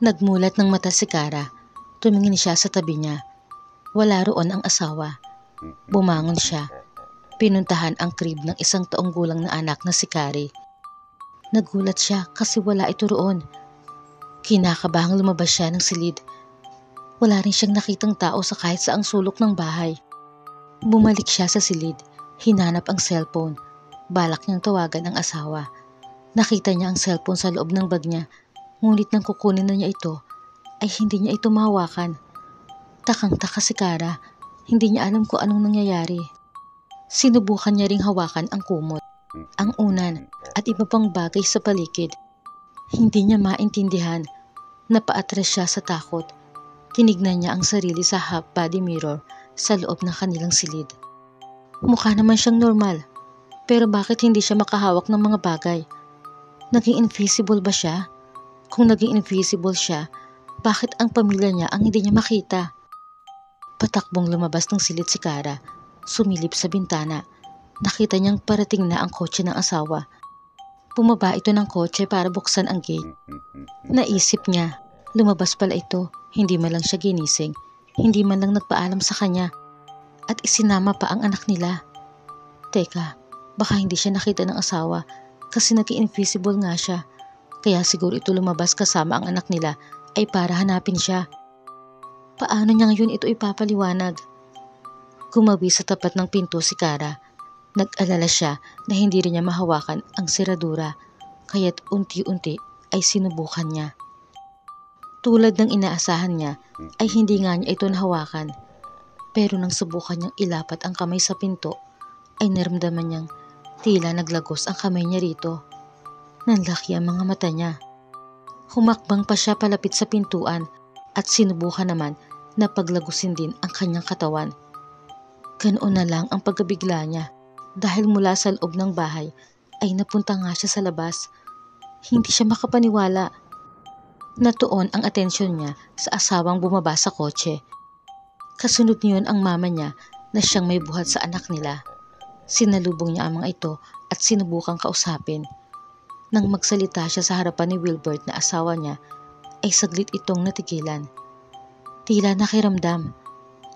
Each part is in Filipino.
Nagmulat ng mata si Kara. Tumingin siya sa tabi niya. Wala roon ang asawa. Bumangon siya. Pinuntahan ang crib ng 1 taong gulang na anak na si Carrie. Nagulat siya kasi wala ito roon. Kinakabahang lumabas siya ng silid. Wala rin siyang nakitang tao sa kahit saang sulok ng bahay. Bumalik siya sa silid. Hinanap ang cellphone. Balak niyang tawagan ang asawa. Nakita niya ang cellphone sa loob ng bag niya. Ngunit nang kukunin na niya ito, ay hindi niya ito mahawakan. Takang-taka si Kara. Hindi niya alam kung anong nangyayari. Sinubukan niya ring hawakan ang kumot, ang unan at iba pang bagay sa paligid. Hindi niya maintindihan. Napaatras siya sa takot. Tinignan niya ang sarili sa half-body mirror sa loob ng kanilang silid. Mukha naman siyang normal. Pero bakit hindi siya makahawak ng mga bagay? Naging invisible ba siya? Kung naging invisible siya, bakit ang pamilya niya ang hindi niya makita? Patakbong lumabas ng silid si Kara. Sumilip sa bintana. Nakita niyang parating na ang kotse ng asawa. Bumaba ito ng kotse para buksan ang gate. Naisip niya, lumabas pala ito. Hindi man lang siya ginising. Hindi man lang nagpaalam sa kanya. At isinama pa ang anak nila. Teka, baka hindi siya nakita ng asawa kasi naging invisible nga siya. Kaya siguro ito lumabas kasama ang anak nila ay para hanapin siya. Paano niya ngayon ito ipapaliwanag? Gumawi sa tapat ng pinto si Kara. Nag-alala siya na hindi rin niya mahawakan ang seradura, kaya't unti-unti ay sinubukan niya. Tulad ng inaasahan niya ay hindi nga niya ito nahawakan. Pero nang subukan niyang ilapat ang kamay sa pinto, ay naramdaman niyang tila naglagos ang kamay niya rito. Nanlaki ang mga mata niya. Humakbang pa siya palapit sa pintuan at sinubukan naman na paglagusin din ang kanyang katawan. Ganoon na lang ang pagkabigla niya dahil mula sa loob ng bahay ay napunta nga siya sa labas. Hindi siya makapaniwala. Natuon ang atensyon niya sa asawang bumaba sa kotse. Kasunod niyon ang mama niya na siyang may buhat sa anak nila. Sinalubong niya ang mga ito at sinubukang kausapin. Nang magsalita siya sa harapan ni Wilbert na asawa niya, ay saglit itong natigilan. Tila nakiramdam.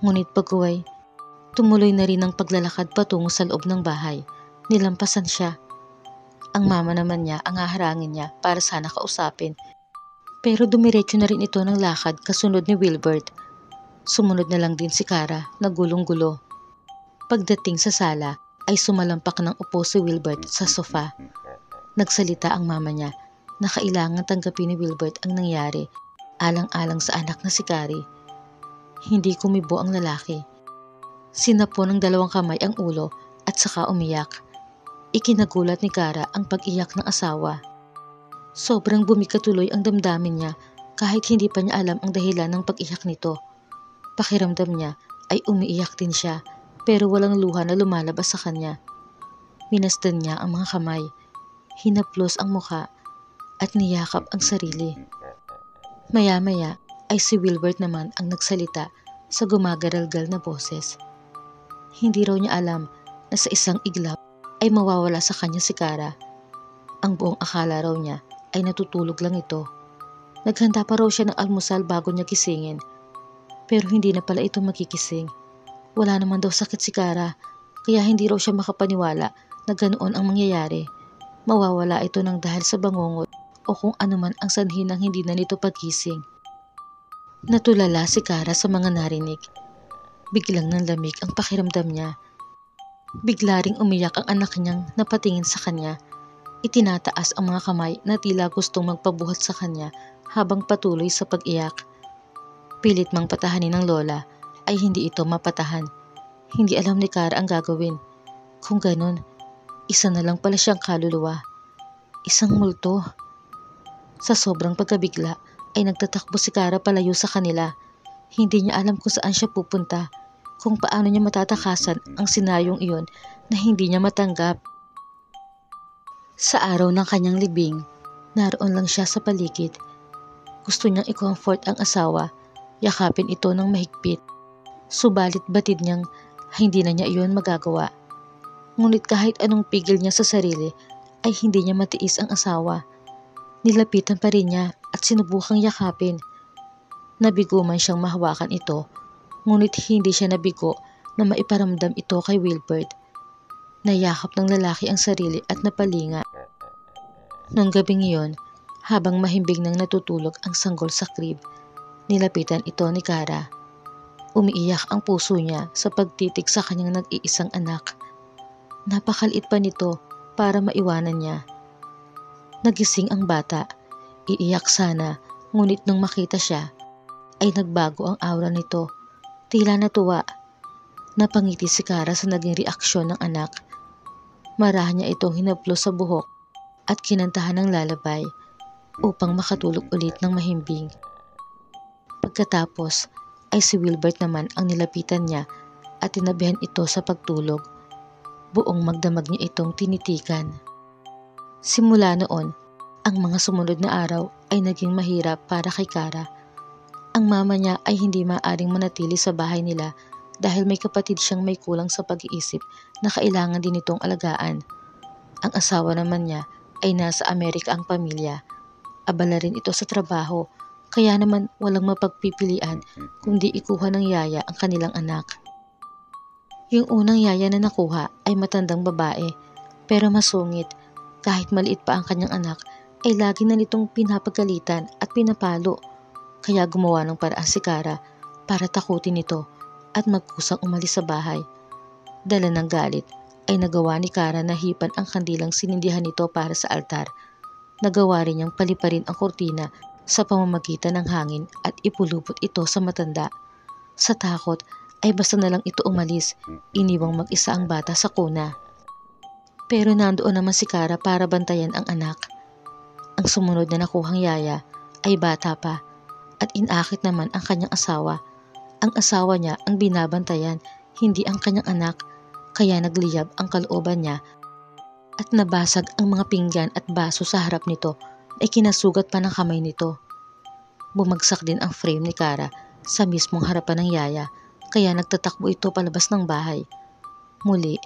Ngunit pag-uwi, tumuloy na rin ang paglalakad patungo sa loob ng bahay. Nilampasan siya. Ang mama naman niya ang haharangin niya para sana kausapin. Pero dumiretso na rin ito ng lakad kasunod ni Wilbert. Sumunod na lang din si Kara na gulong-gulo. Pagdating sa sala ay sumalampak ng upo si Wilbert sa sofa. Nagsalita ang mama niya na kailangan tanggapin ni Wilbert ang nangyari alang-alang sa anak na si Carrie. Hindi kumibo ang lalaki. Sinapo ng 2 kamay ang ulo at saka umiyak. Ikinagulat ni Kara ang pag-iyak ng asawa. Sobrang bumikatuloy ang damdamin niya kahit hindi pa niya alam ang dahilan ng pag-iyak nito. Pakiramdam niya ay umiiyak din siya pero walang luha na lumalabas sa kanya. Minasdan niya ang mga kamay. Hinaplos ang muka at niyakap ang sarili. Maya-maya ay si Wilbert naman ang nagsalita sa gumagaralgal na boses. Hindi raw niya alam na sa isang iglap ay mawawala sa kanya si Kara. Ang buong akala raw niya ay natutulog lang ito. Naghanda pa raw siya ng almusal bago niya gisingin. Pero hindi na pala ito magkikising. Wala naman daw sakit si Kara kaya hindi raw siya makapaniwala na ganoon ang mangyayari. Mawawala ito ng dahil sa bangungot o kung anuman ang sanhi ng hindi na nito pagising. Natulala si Kara sa mga narinig. Biglang nanlamig ang pakiramdam niya. Bigla ring umiyak ang anak niyang napatingin sa kanya. Itinataas ang mga kamay na tila gustong magpabuhat sa kanya habang patuloy sa pag-iyak. Pilit mang patahanin ng lola ay hindi ito mapatahan. Hindi alam ni Kara ang gagawin. Kung ganun, isa na lang pala siyang kaluluwa. Isang multo. Sa sobrang pagkabigla ay nagtatakbo si Kara palayo sa kanila. Hindi niya alam kung saan siya pupunta, kung paano niya matatakasan ang senayong iyon na hindi niya matanggap. Sa araw ng kanyang libing, naroon lang siya sa paligid. Gusto niyang i-comfort ang asawa, yakapin ito ng mahigpit. Subalit batid niyang hindi na niya iyon magagawa. Ngunit kahit anong pigil niya sa sarili ay hindi niya matiis ang asawa. Nilapitan pa rin niya at at sinubukang yakapin. Nabigo man siyang mahawakan ito, ngunit hindi siya nabigo na maiparamdam ito kay Wilbert. Nayakap ng lalaki ang sarili at napalinga. Noong gabing iyon, habang mahimbing nang natutulog ang sanggol sa crib, nilapitan ito ni Kara. Umiiyak ang puso niya sa pagtitig sa kanyang nag-iisang anak. Napakaliit pa nito para maiwanan niya. Nagising ang bata. Iiyak sana, ngunit nung makita siya, ay nagbago ang aura nito. Tila natuwa. Napangiti si Kara sa naging reaksyon ng anak. Marahan niya itong hinaplos sa buhok at kinantahan ng lalabay upang makatulog ulit ng mahimbing. Pagkatapos ay si Wilbert naman ang nilapitan niya at tinabihan ito sa pagtulog. Buong magdamag niya itong tinitikan. Simula noon, ang mga sumunod na araw ay naging mahirap para kay Kara. Ang mama niya ay hindi maaaring manatili sa bahay nila dahil may kapatid siyang may kulang sa pag-iisip na kailangan din itong alagaan. Ang asawa naman niya ay nasa Amerika ang pamilya. Abala rin ito sa trabaho, kaya naman walang mapagpipilian kundi ikuha ng yaya ang kanilang anak. Yung unang yaya na nakuha ay matandang babae, pero masungit. Kahit maliit pa ang kanyang anak, ay lagi na nitong pinapagalitan at pinapalo. Kaya gumawa ng paraan si Kara para takutin ito at magkusang umalis sa bahay. Dala ng galit ay nagawa ni Kara na hipan ang kandilang sinindihan nito para sa altar. Nagawa rin niyang paliparin ang kurtina sa pamamagitan ng hangin at ipulupot ito sa matanda. Sa takot ay basta na lang ito umalis, iniwang mag-isa ang bata sa kuna. Pero nandoon naman si Kara para bantayan ang anak. Ang sumunod na nakuhang yaya ay bata pa at inakit naman ang kanyang asawa. Ang asawa niya ang binabantayan, hindi ang kanyang anak, kaya nagliyab ang kalooban niya at nabasag ang mga pinggan at baso sa harap nito ay kinasugat pa ng kamay nito. Bumagsak din ang frame ni Kara sa mismong harapan ng yaya, kaya nagtatakbo ito palabas ng bahay. Muli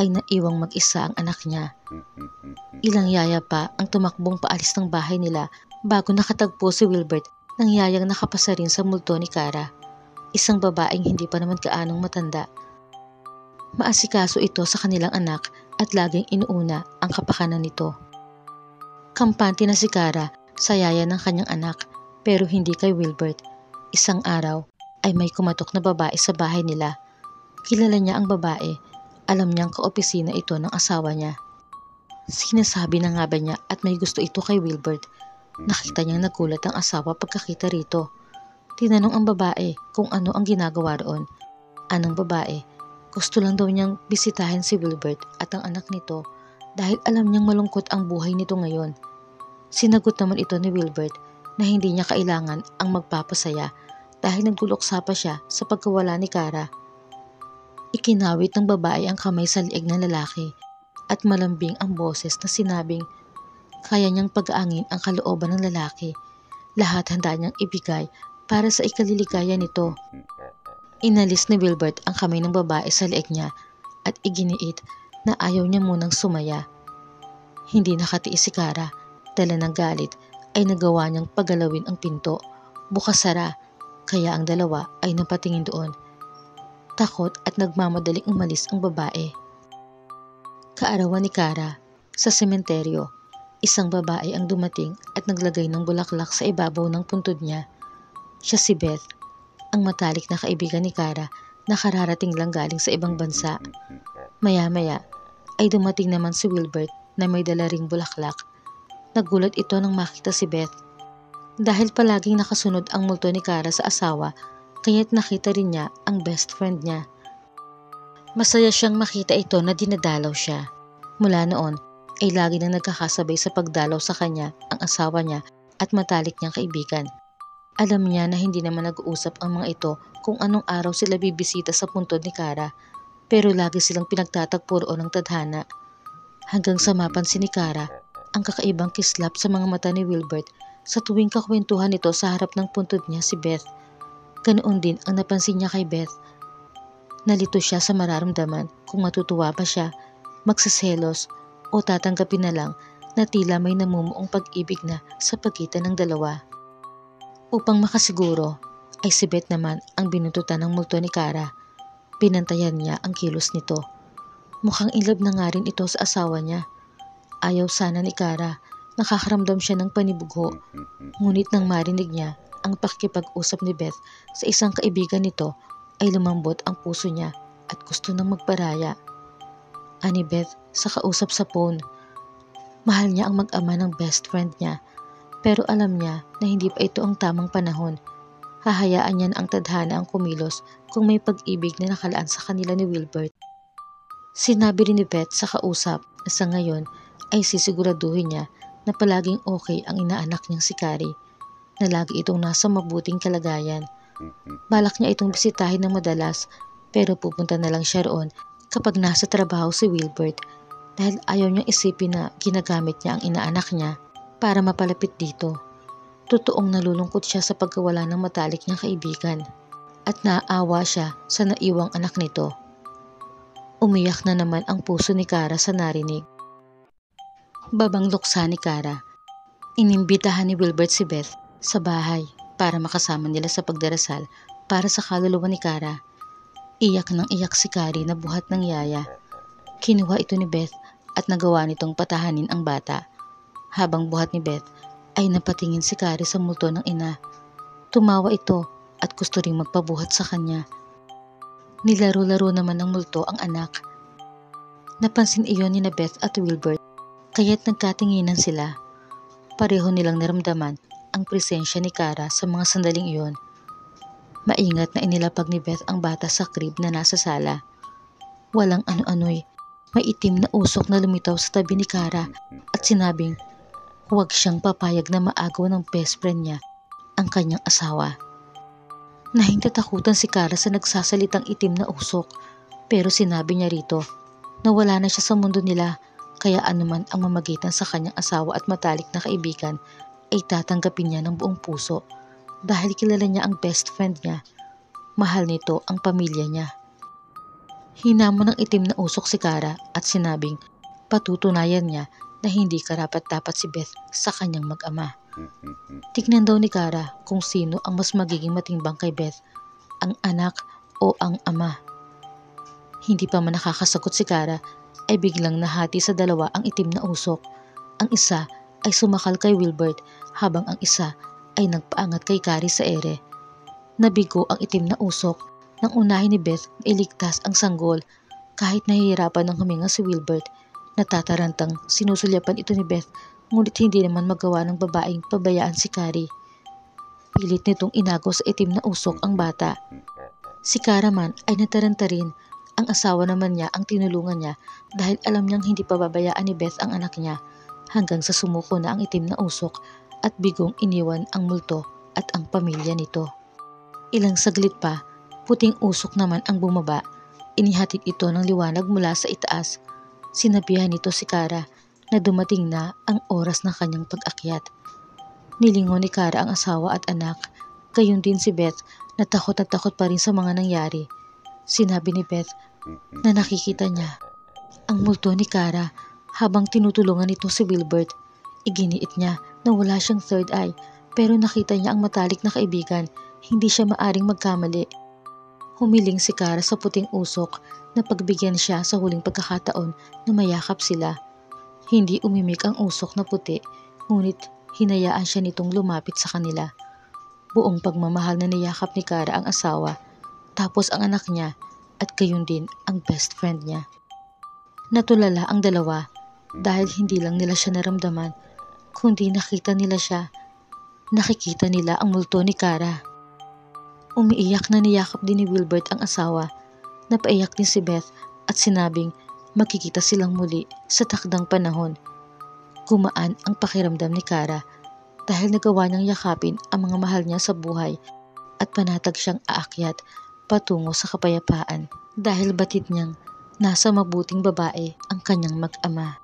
ay naiwang mag-isa ang anak niya. Ilang yaya pa ang tumakbong paalis ng bahay nila bago nakatagpo si Wilbert ng yayang nakapasa rin sa multo ni Kara. Isang babaeng hindi pa naman kaanong matanda. Maasikaso ito sa kanilang anak at laging inuuna ang kapakanan nito. Kampante na si Kara sa yaya ng kanyang anak pero hindi kay Wilbert. Isang araw ay may kumatok na babae sa bahay nila. Kilala niya ang babae. Alam niyang kaopisina ito ng asawa niya. Sinasabi na nga ba niya at may gusto ito kay Wilbert. Nakita niyang nagulat ang asawa pagkakita rito. Tinanong ang babae kung ano ang ginagawa roon. Anong babae? Gusto lang daw niyang bisitahin si Wilbert at ang anak nito dahil alam niyang malungkot ang buhay nito ngayon. Sinagot naman ito ni Wilbert na hindi niya kailangan ang magpapasaya dahil nagduloksa pa siya sa pagkawala ni Kara. Ikinawit ng babae ang kamay sa liig ng lalaki at malambing ang boses na sinabing kaya niyang pag-aangin ang kalooban ng lalaki. Lahat handa niyang ibigay para sa ikaliligaya nito. Inalis ni Wilbert ang kamay ng babae sa liig niya at iginiit na ayaw niya munang sumaya. Hindi nakatiis si Kara, dala ng galit ay nagawa niyang pagalawin ang pinto. Bukas-sara, kaya ang dalawa ay napatingin doon. Takot at nagmamadaling umalis ang babae. Kaarawan ni Kara, sa sementeryo, isang babae ang dumating at naglagay ng bulaklak sa ibabaw ng puntod niya. Siya si Beth, ang matalik na kaibigan ni Kara na kararating lang galing sa ibang bansa. Maya-maya ay dumating naman si Wilbert na may dala ring bulaklak. Nagulat ito nang makita si Beth. Dahil palaging nakasunod ang multo ni Kara sa asawa, kaya't nakita rin niya ang best friend niya. Masaya siyang makita ito na dinadalaw siya. Mula noon ay lagi nang nagkakasabay sa pagdalaw sa kanya ang asawa niya at matalik niyang kaibigan. Alam niya na hindi naman nag-uusap ang mga ito kung anong araw sila bibisita sa puntod ni Kara, pero lagi silang pinagtatagpo roon ng tadhana. Hanggang sa mapansin ni Kara ang kakaibang kislap sa mga mata ni Wilbert sa tuwing kakwentuhan nito sa harap ng puntod niya si Beth. Ganoon din ang napansin niya kay Beth. Nalito siya sa mararamdaman kung matutuwa ba siya, magsaselos o tatanggapin na lang na tila may namumuong pag-ibig na sa pagitan ng dalawa. Upang makasiguro ay si Beth naman ang binuntutan ng multo ni Kara. Pinantayan niya ang kilos nito. Mukhang in love na nga rin ito sa asawa niya. Ayaw sana ni Kara, nakakaramdam siya ng panibugho. Ngunit nang marinig niya ang pakikipag-usap ni Beth sa isang kaibigan nito ay lumambot ang puso niya at gusto nang magparaya. Ani Beth sa kausap sa phone. Mahal niya ang mag-ama ng best friend niya, pero alam niya na hindi pa ito ang tamang panahon. Hahayaan niya na ang tadhana ang kumilos kung may pag-ibig na nakalaan sa kanila ni Wilbert. Sinabi rin ni Beth sa kausap na sa ngayon ay sisiguraduhin niya na palaging okay ang inaanak niyang si Carrie, na lagi itong nasa mabuting kalagayan. Balak niya itong bisitahin ng madalas, pero pupunta na lang siya roon kapag nasa trabaho si Wilbert, dahil ayaw niyang isipin na ginagamit niya ang inaanak niya para mapalapit dito. Totoong nalulungkot siya sa pagkawala ng matalik niyang kaibigan at naaawa siya sa naiwang anak nito. Umiyak na naman ang puso ni Kara sa narinig. Babang luksa ni Kara. Inimbitahan ni Wilbert si Beth sa bahay para makasama nila sa pagdarasal para sa kaluluwa ni Kara. Iyak nang iyak si Carrie na buhat ng yaya. Kinuha ito ni Beth at nagawa nitong patahanin ang bata. Habang buhat ni Beth ay napatingin si Carrie sa multo ng ina. Tumawa ito at gusto ring magpabuhat sa kanya. Nilaro-laro naman ng multo ang anak. Napansin iyon ni Beth at Wilbert, kaya't nagkatinginan sila. Pareho nilang naramdaman ang presensya ni Kara sa mga sandaling iyon. Maingat na inilapag ni Beth ang bata sa crib na nasa sala. Walang ano-ano'y may itim na usok na lumitaw sa tabi ni Kara at sinabing huwag siyang papayag na maagaw ng best friend niya, ang kanyang asawa. Nahintatakutan si Kara sa nagsasalitang itim na usok, pero sinabi niya rito na wala na siya sa mundo nila, kaya anuman ang mamagitan sa kanyang asawa at matalik na kaibigan ay tatanggapin niya ng buong puso dahil kilala niya ang best friend niya. Mahal nito ang pamilya niya. Hinamon ng itim na usok si Kara at sinabing patutunayan niya na hindi karapat-dapat si Beth sa kanyang mag-ama. Tignan daw ni Kara kung sino ang mas magiging matimbang kay Beth, ang anak o ang ama. Hindi pa man nakakasagot si Kara ay biglang nahati sa dalawa ang itim na usok. Ang isa ay sumakal kay Wilbert habang ang isa ay nagpaangat kay Carrie sa ere. Nabigo ang itim na usok nang unahin ni Beth na iligtas ang sanggol. Kahit nahihirapan ng huminga si Wilbert, natatarantang sinusulyapan ito ni Beth, ngunit hindi naman magawa ng babaeng pabayaan si Carrie. Pilit nitong inago sa itim na usok ang bata. Si Kara man ay nataranta rin. Ang asawa naman niya ang tinulungan niya dahil alam niyang hindi pababayaan ni Beth ang anak niya, hanggang sa sumuko na ang itim na usok at bigong iniwan ang multo at ang pamilya nito. Ilang saglit pa, puting usok naman ang bumaba. Inihatid ito ng liwanag mula sa itaas. Sinabihan nito si Kara na dumating na ang oras ng kanyang pag-akyat. Nilingon ni Kara ang asawa at anak, gayon din si Beth na takot pa rin sa mga nangyari. Sinabi ni Beth na nakikita niya ang multo ni Kara habang tinutulungan nito si Wilbert. Iginiit niya na wala siyang third eye, pero nakita niya ang matalik na kaibigan. Hindi siya maaring magkamali. Humiling si Kara sa puting usok na pagbigyan siya sa huling pagkakataon na mayakap sila. Hindi umimik ang usok na puti, ngunit hinayaan siya nitong lumapit sa kanila. Buong pagmamahal na niyakap ni Kara ang asawa, tapos ang anak niya at gayon din ang best friend niya. Natulala ang dalawa dahil hindi lang nila siya naramdaman, kundi nakita nila siya. Nakikita nila ang multo ni Kara. Umiiyak na niyakap din ni Wilbert ang asawa. Napaiyak din si Beth at sinabing magkikita silang muli sa takdang panahon. Gumaan ang pakiramdam ni Kara dahil nagawa niyang yakapin ang mga mahal niya sa buhay at panatag siyang aakyat patungo sa kapayapaan dahil batid niyang nasa mabuting babae ang kanyang mag-ama.